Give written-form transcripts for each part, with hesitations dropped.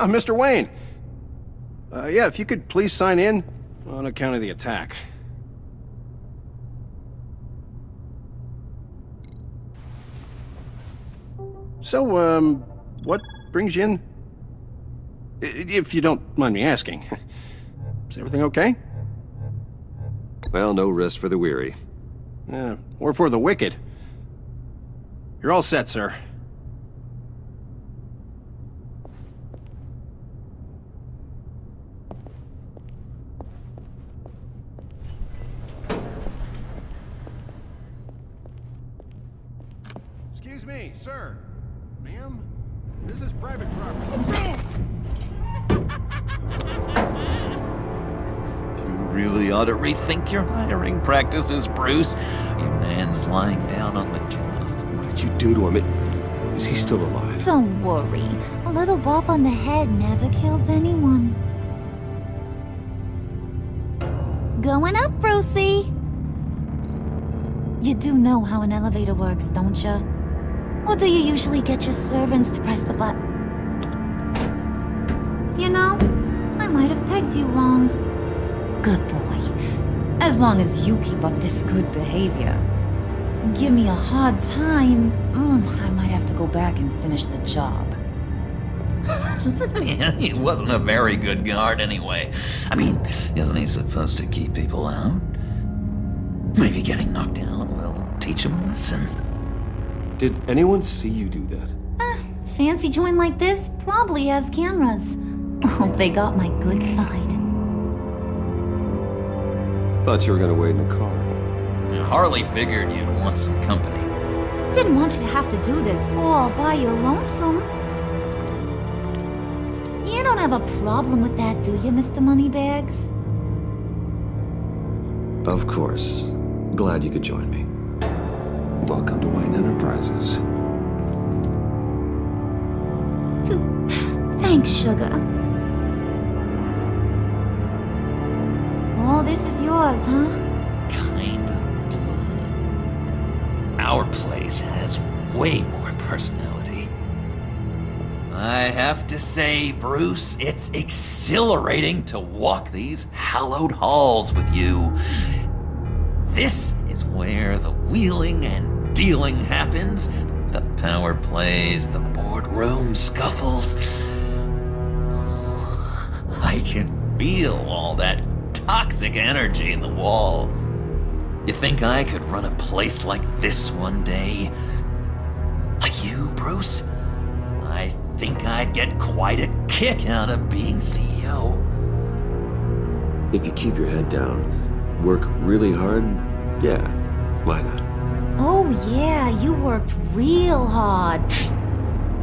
Mr. Wayne. Yeah, if you could please sign in on account of the attack. So, what brings you in? If you don't mind me asking. Is everything okay? Well, no rest for the weary. Or for the wicked. You're all set, sir. Excuse me, sir. Ma'am? This is private property. You really ought to rethink your hiring practices, Bruce. Your man's lying down on the job. What did you do to him? Is he still alive? Don't worry. A little bump on the head never killed anyone. Going up, Brucey! You do know how an elevator works, don't you? Or do you usually get your servants to press the button? You know, I might have pegged you wrong. Good boy. As long as you keep up this good behavior. Give me a hard time, I might have to go back and finish the job. Yeah, he wasn't a very good guard anyway. I mean, isn't he supposed to keep people out? Maybe getting knocked down will teach him a lesson. Did anyone see you do that? Fancy joint like this probably has cameras. Hope they got my good side. Thought you were gonna wait in the car. And Harley figured you'd want some company. Didn't want you to have to do this all by your lonesome. You don't have a problem with that, do you, Mr. Moneybags? Of course. Glad you could join me. Welcome to Wayne Enterprises. Thanks, sugar. All this is yours, huh? Kind of blue. Our place has way more personality. I have to say, Bruce, it's exhilarating to walk these hallowed halls with you. This is where the wheeling and dealing happens, the power plays, the boardroom scuffles. I can feel all that toxic energy in the walls. You think I could run a place like this one day? Like you, Bruce? I think I'd get quite a kick out of being CEO. If you keep your head down, work really hard, yeah, why not? Oh yeah, you worked real hard.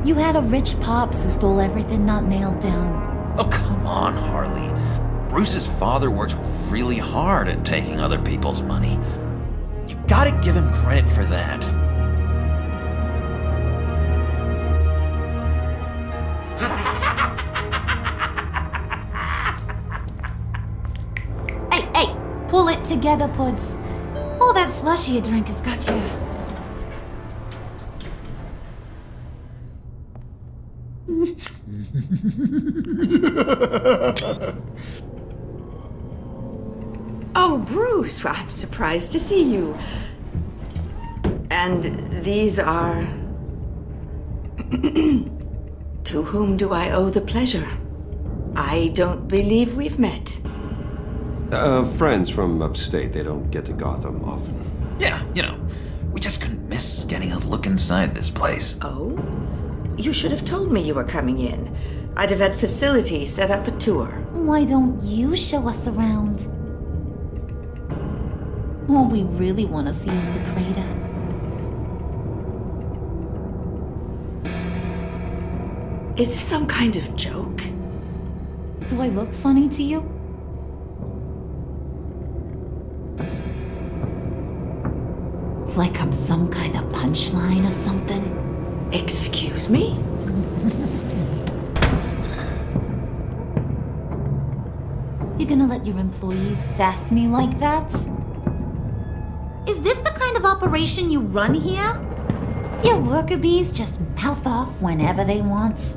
You had a rich pops who stole everything not nailed down. Oh, come on, Harley. Bruce's father worked really hard at taking other people's money. You gotta give him credit for that. Hey, pull it together, Puds. All that slushy you drink has got you. Oh, Bruce, well, I'm surprised to see you. And these are... To whom do I owe the pleasure? I don't believe we've met. Friends from upstate. They don't get to Gotham often. Yeah, you know, we just couldn't miss getting a look inside this place. Oh? You should have told me you were coming in. I'd have had facilities set up a tour. Why don't you show us around? All we really want to see is the crater. Is this some kind of joke? Do I look funny to you? Like I'm some kind of punchline or something? Excuse me? You gonna let your employees sass me like that? Is this the kind of operation you run here? Your worker bees just mouth off whenever they want?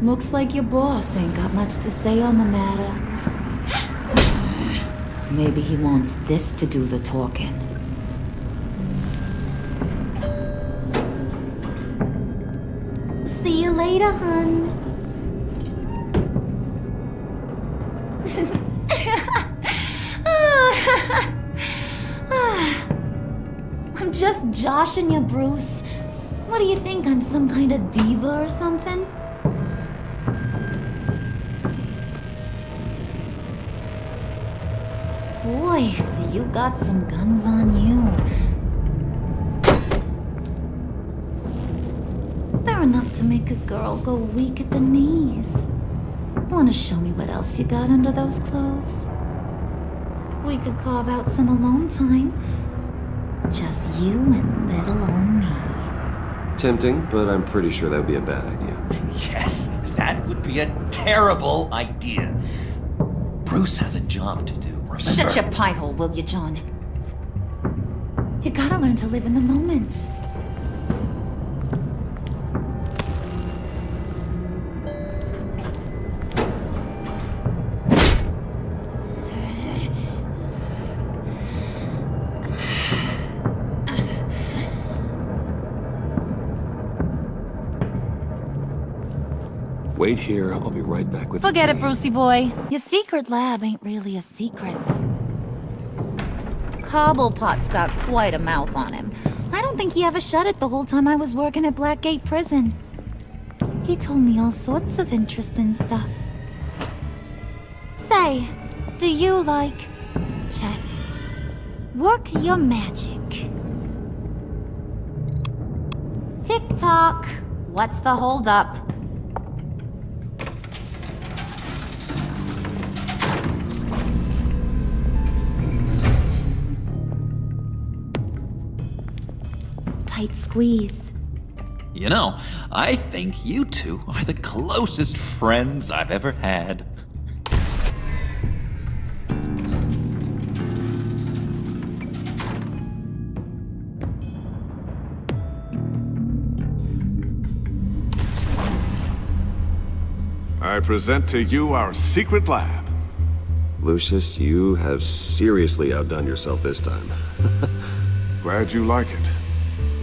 Looks like your boss ain't got much to say on the matter. Maybe he wants this to do the talking. See you later, hun. I'm just joshing you, Bruce. What do you think, I'm some kind of diva or something? Boy, do you got some guns on you. They're enough to make a girl go weak at the knees. Wanna show me what else you got under those clothes? We could carve out some alone time. Just you and little old me. Tempting, but I'm pretty sure that would be a bad idea. Yes, that would be a terrible idea. Bruce has a job to do, remember? Shut your pie hole, will you, John? You gotta learn to live in the moment. Wait here, I'll be right back with Forget the it, key. Brucey boy. Your secret lab ain't really a secret. Cobblepot's got quite a mouth on him. I don't think he ever shut it the whole time I was working at Blackgate Prison. He told me all sorts of interesting stuff. Say, do you like chess? Work your magic. Tick-tock. What's the holdup? Tight squeeze. You know, I think you two are the closest friends I've ever had. I present to you our secret lab. Lucius, you have seriously outdone yourself this time. Glad you like it.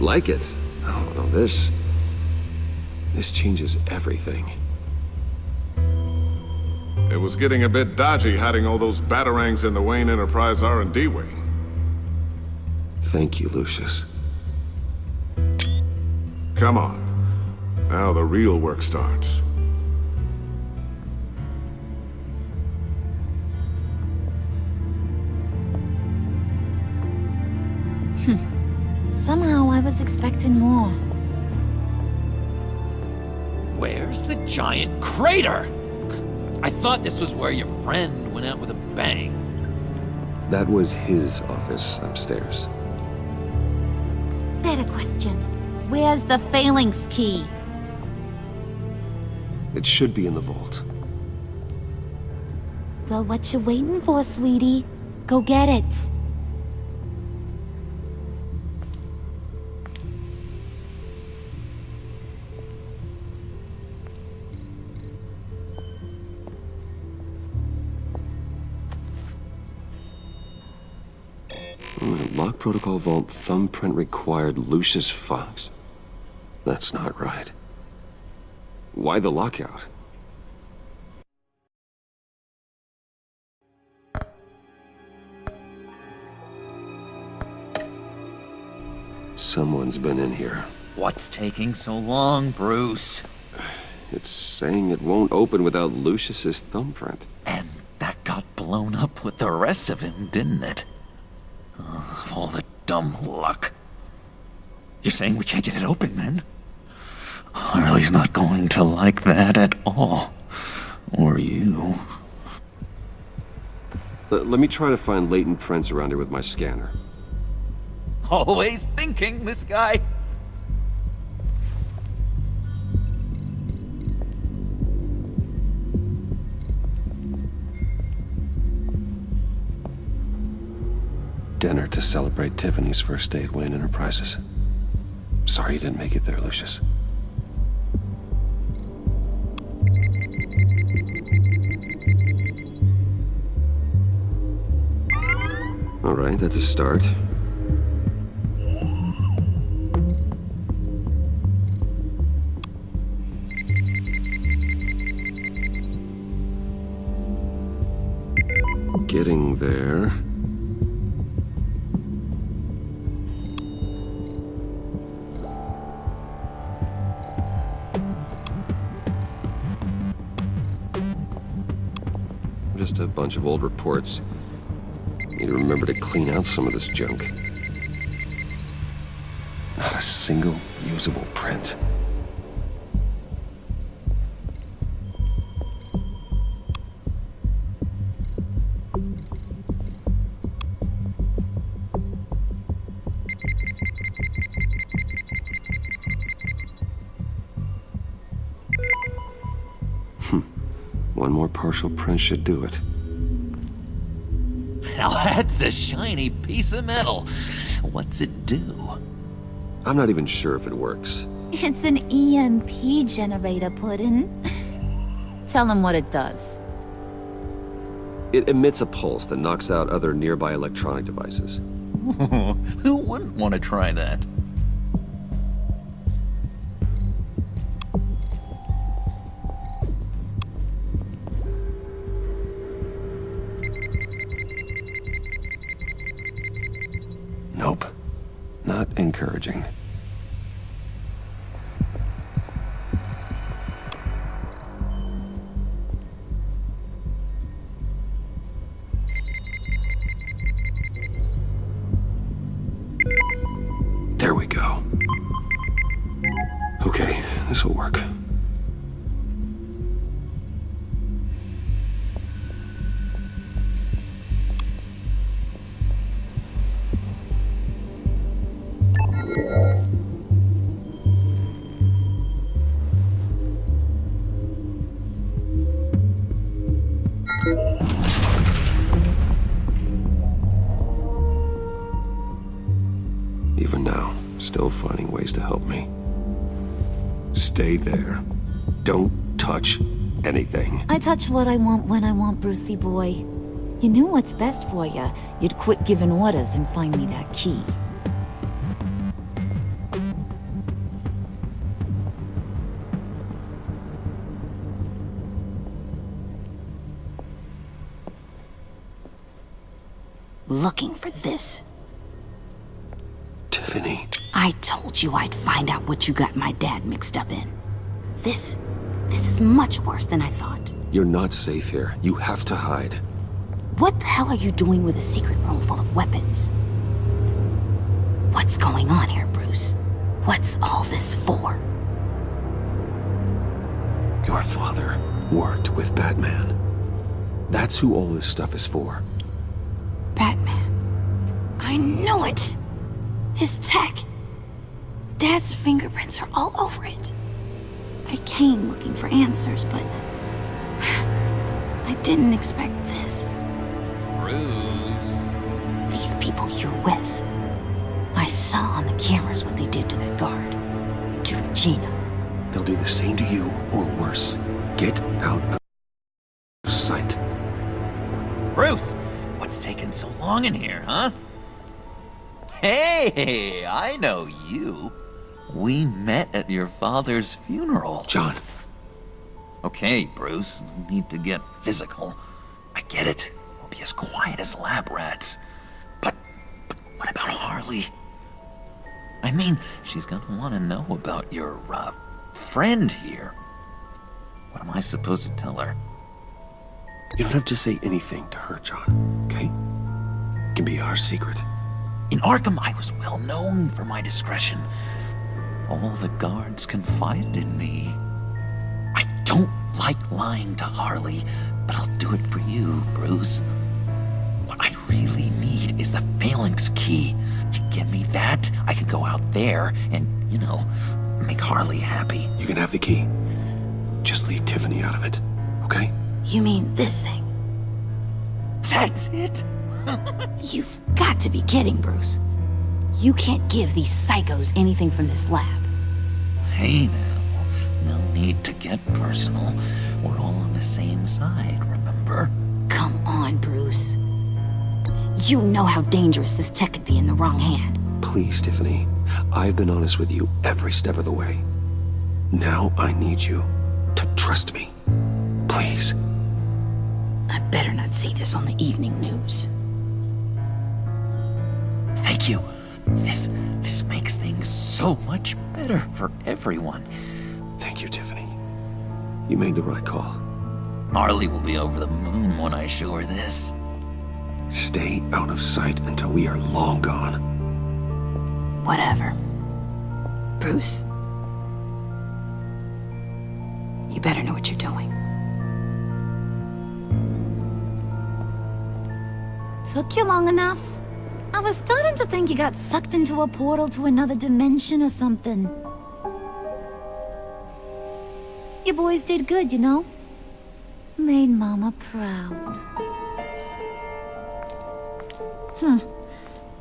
Like it? Oh, no, this changes everything. It was getting a bit dodgy hiding all those batarangs in the Wayne Enterprise R&D wing. Thank you, Lucius. Come on. Now the real work starts. Somehow I was expecting more. Where's the giant crater? I thought this was where your friend went out with a bang. That was his office upstairs. Better question. Where's the phalanx key? It should be in the vault. Well, what you waiting for, sweetie? Go get it. Lock protocol vault thumbprint required Lucius Fox. That's not right. Why the lockout? Someone's been in here. What's taking so long, Bruce? It's saying it won't open without Lucius's thumbprint. And that got blown up with the rest of him, didn't it? Of all the dumb luck. You're saying we can't get it open, then? Harley's not going to like that at all. Or you. Let me try to find latent prints around here with my scanner. Always thinking, this guy. Dinner to celebrate Tiffany's first day at Wayne Enterprises. Sorry you didn't make it there, Lucius. All right, that's a start. Getting there. Just a bunch of old reports. Need to remember to clean out some of this junk. Not a single usable print. One more partial print should do it. Now that's a shiny piece of metal. What's it do? I'm not even sure if it works. It's an EMP generator, Puddin'. Tell him what it does. It emits a pulse that knocks out other nearby electronic devices. Who wouldn't want to try that? Nope. Not encouraging. There we go. Okay, this will work. Even now, still finding ways to help me. Stay there. Don't touch anything. I touch what I want when I want, Brucey boy. You knew what's best for you. You'd quit giving orders and find me that key. Looking for this. Tiffany. I told you I'd find out what you got my dad mixed up in. This is much worse than I thought. You're not safe here. You have to hide. What the hell are you doing with a secret room full of weapons? What's going on here, Bruce? What's all this for? Your father worked with Batman. That's who all this stuff is for. Batman. I knew it! His tech. Dad's fingerprints are all over it. I came looking for answers, but I didn't expect this. Bruce. These people you're with. I saw on the cameras what they did to that guard. To Regina. They'll do the same to you, or worse. Get out of sight. Bruce! What's taking so long in here, huh? Hey, I know you. We met at your father's funeral. John. Okay, Bruce, no need to get physical. I get it. We'll be as quiet as lab rats. But what about Harley? I mean, she's gonna want to know about your, friend here. What am I supposed to tell her? You don't have to say anything to her, John, okay? It can be our secret. In Arkham, I was well known for my discretion. All the guards confided in me. I don't like lying to Harley, but I'll do it for you, Bruce. What I really need is the Phalanx key. You give me that, I can go out there and, make Harley happy. You can have the key. Just leave Tiffany out of it, okay? You mean this thing? That's it? You've got to be kidding, Bruce. You can't give these psychos anything from this lab. Hey now, no need to get personal. We're all on the same side, remember? Come on, Bruce. You know how dangerous this tech could be in the wrong hand. Please, Tiffany. I've been honest with you every step of the way. Now I need you to trust me. Please. I better not see this on the evening news. Thank you. This makes things so much better for everyone. Thank you, Tiffany. You made the right call. Marley will be over the moon when I show her this. Stay out of sight until we are long gone. Whatever. Bruce. You better know what you're doing. Took you long enough? I was starting to think you got sucked into a portal to another dimension or something. You boys did good, you know? Made Mama proud.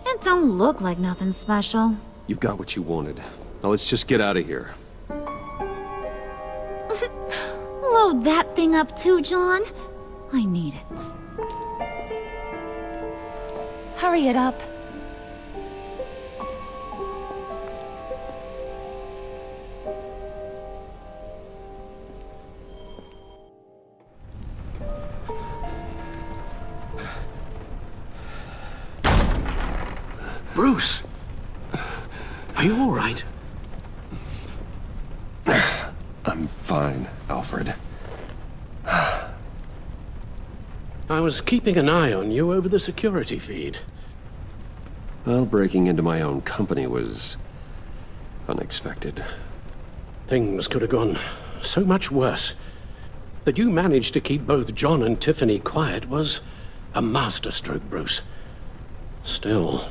It don't look like nothing special. You've got what you wanted. Now let's just get out of here. Load that thing up too, John. I need it. Hurry it up. Bruce! Are you all right? I'm fine, Alfred. I was keeping an eye on you over the security feed. Well, breaking into my own company was unexpected. Things could have gone so much worse. That you managed to keep both John and Tiffany quiet was a masterstroke, Bruce. Still,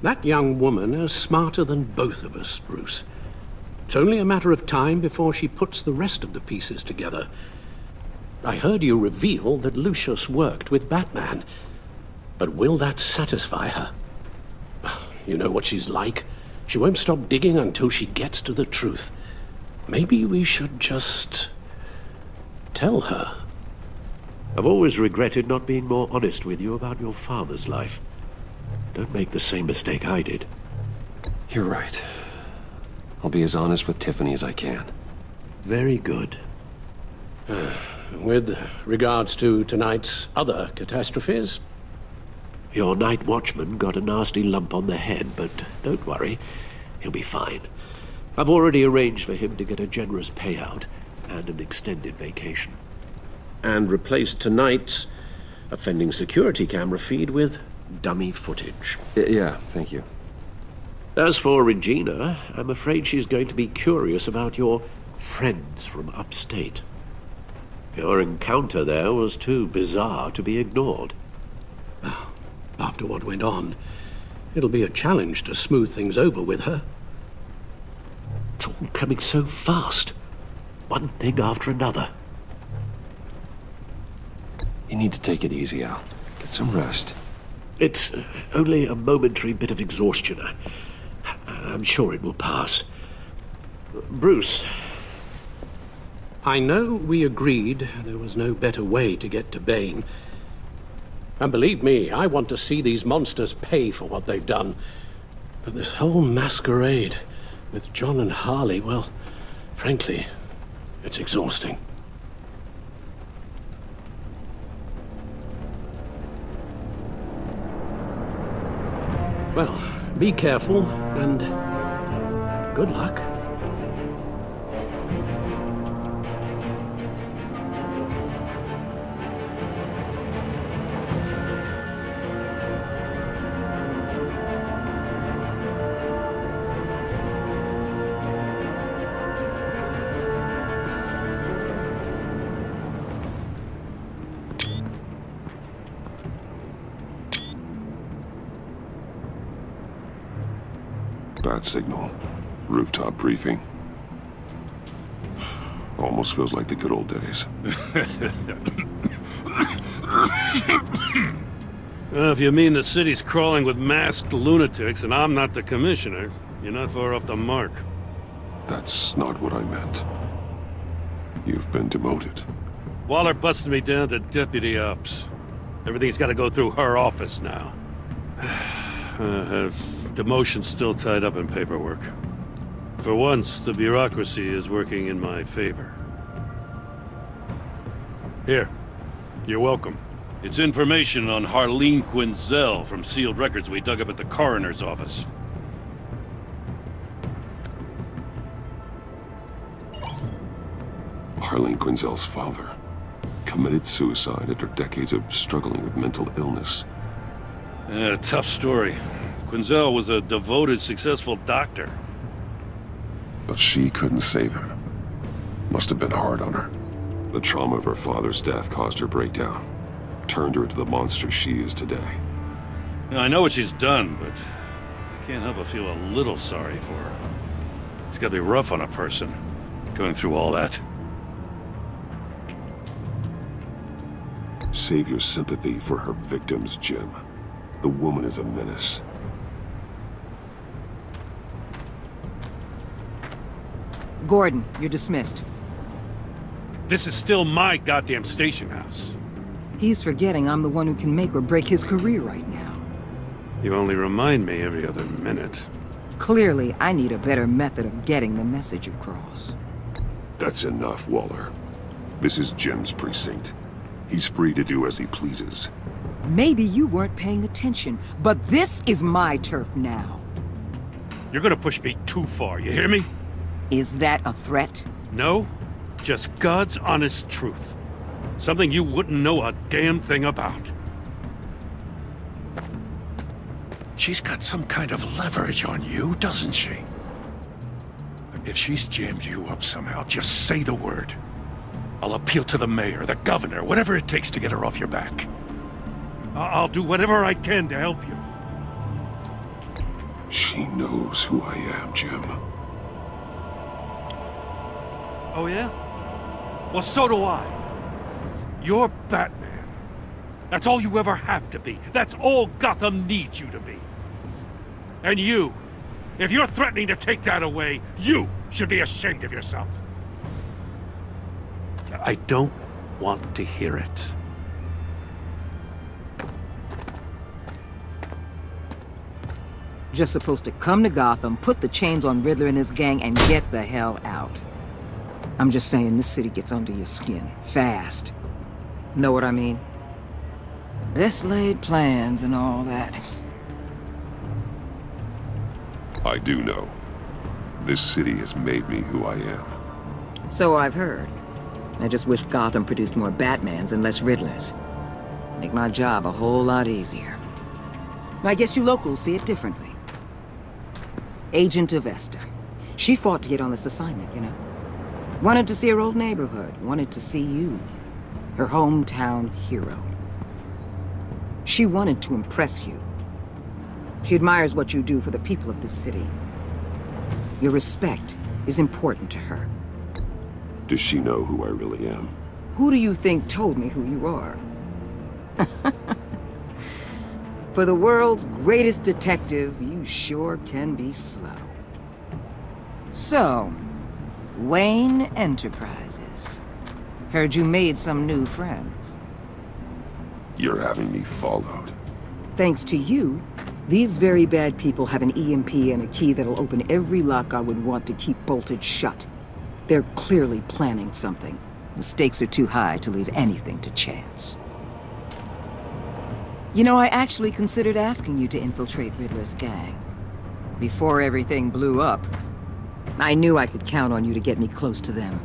that young woman is smarter than both of us, Bruce. It's only a matter of time before she puts the rest of the pieces together. I heard you reveal that Lucius worked with Batman. But will that satisfy her? You know what she's like. She won't stop digging until she gets to the truth. Maybe we should just tell her. I've always regretted not being more honest with you about your father's life. Don't make the same mistake I did. You're right. I'll be as honest with Tiffany as I can. Very good. With regards to tonight's other catastrophes? Your night watchman got a nasty lump on the head, but don't worry. He'll be fine. I've already arranged for him to get a generous payout and an extended vacation. And replaced tonight's offending security camera feed with dummy footage. Yeah, thank you. As for Regina, I'm afraid she's going to be curious about your friends from upstate. Your encounter there was too bizarre to be ignored. After what went on, it'll be a challenge to smooth things over with her. It's all coming so fast. One thing after another. You need to take it easy, Al. Get some rest. It's only a momentary bit of exhaustion. I'm sure it will pass. Bruce. I know we agreed there was no better way to get to Bane. And believe me, I want to see these monsters pay for what they've done. But this whole masquerade with John and Harley, well, frankly, it's exhausting. Well, be careful, and good luck. Bat signal. Rooftop briefing. Almost feels like the good old days. If you mean the city's crawling with masked lunatics and I'm not the commissioner, you're not far off the mark. That's not what I meant. You've been demoted. Waller busted me down to deputy ops. Everything's got to go through her office now. Have demotion still tied up in paperwork. For once, the bureaucracy is working in my favor. Here. You're welcome. It's information on Harleen Quinzel from sealed records we dug up at the coroner's office. Harleen Quinzel's father committed suicide after decades of struggling with mental illness. Yeah, tough story. Quinzel was a devoted, successful doctor. But she couldn't save him. Must have been hard on her. The trauma of her father's death caused her breakdown. Turned her into the monster she is today. Yeah, I know what she's done, but I can't help but feel a little sorry for her. It's gotta be rough on a person, going through all that. Save your sympathy for her victims, Jim. The woman is a menace. Gordon, you're dismissed. This is still my goddamn station house. He's forgetting I'm the one who can make or break his career right now. You only remind me every other minute. Clearly, I need a better method of getting the message across. That's enough, Waller. This is Jim's precinct. He's free to do as he pleases. Maybe you weren't paying attention, but this is my turf now. You're gonna push me too far, you hear me? Is that a threat? No, just God's honest truth. Something you wouldn't know a damn thing about. She's got some kind of leverage on you, doesn't she? If she's jammed you up somehow, just say the word. I'll appeal to the mayor, the governor, whatever it takes to get her off your back. I'll do whatever I can to help you. She knows who I am, Jim. Oh yeah? Well, so do I. You're Batman. That's all you ever have to be. That's all Gotham needs you to be. And you, if you're threatening to take that away, you should be ashamed of yourself. I don't want to hear it. Just supposed to come to Gotham, put the chains on Riddler and his gang, and get the hell out. I'm just saying, this city gets under your skin. Fast. Know what I mean? Best laid plans and all that. I do know. This city has made me who I am. So I've heard. I just wish Gotham produced more Batmans and less Riddlers. Make my job a whole lot easier. I guess you locals see it differently. Agent Avesta. She fought to get on this assignment, you know? Wanted to see her old neighborhood. Wanted to see you. Her hometown hero. She wanted to impress you. She admires what you do for the people of this city. Your respect is important to her. Does she know who I really am? Who do you think told me who you are? For the world's greatest detective, you sure can be slow. So, Wayne Enterprises. Heard you made some new friends. You're having me followed. Thanks to you, these very bad people have an EMP and a key that'll open every lock I would want to keep bolted shut. They're clearly planning something. The stakes are too high to leave anything to chance. You know, I actually considered asking you to infiltrate Riddler's gang. Before everything blew up, I knew I could count on you to get me close to them.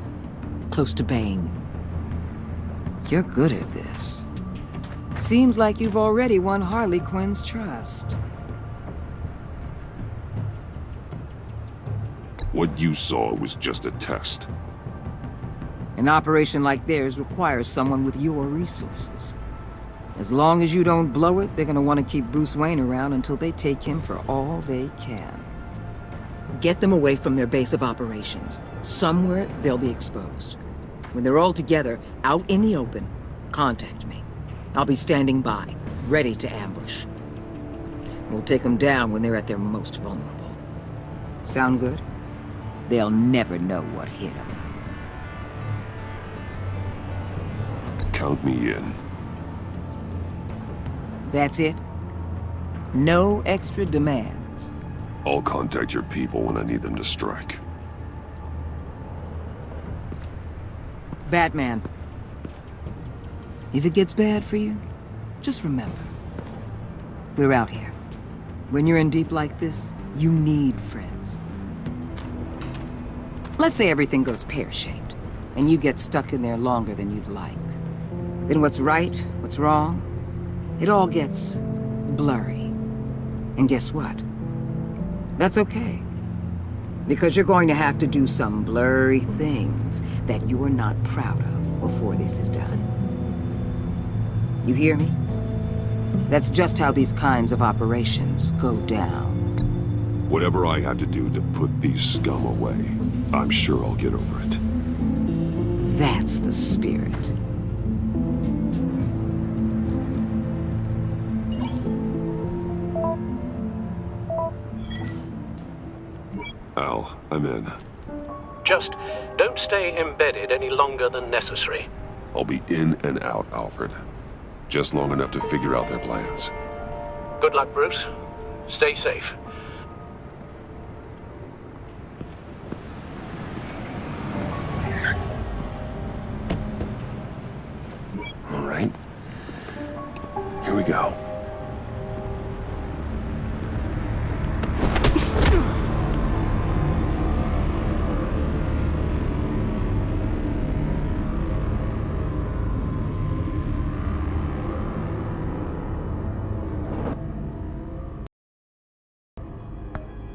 Close to Bane. You're good at this. Seems like you've already won Harley Quinn's trust. What you saw was just a test. An operation like theirs requires someone with your resources. As long as you don't blow it, they're gonna want to keep Bruce Wayne around until they take him for all they can. Get them away from their base of operations. Somewhere they'll be exposed. When they're all together, out in the open, contact me. I'll be standing by, ready to ambush. We'll take them down when they're at their most vulnerable. Sound good? They'll never know what hit them. Count me in. That's it? No extra demands? I'll contact your people when I need them to strike. Batman. If it gets bad for you, just remember. We're out here. When you're in deep like this, you need friends. Let's say everything goes pear-shaped, and you get stuck in there longer than you'd like. Then what's right, what's wrong, it all gets blurry. And guess what? That's okay. Because you're going to have to do some blurry things that you're not proud of before this is done. You hear me? That's just how these kinds of operations go down. Whatever I have to do to put these scum away, I'm sure I'll get over it. That's the spirit. Al, I'm in. Just don't stay embedded any longer than necessary. I'll be in and out, Alfred. Just long enough to figure out their plans. Good luck, Bruce. Stay safe. All right. Here we go.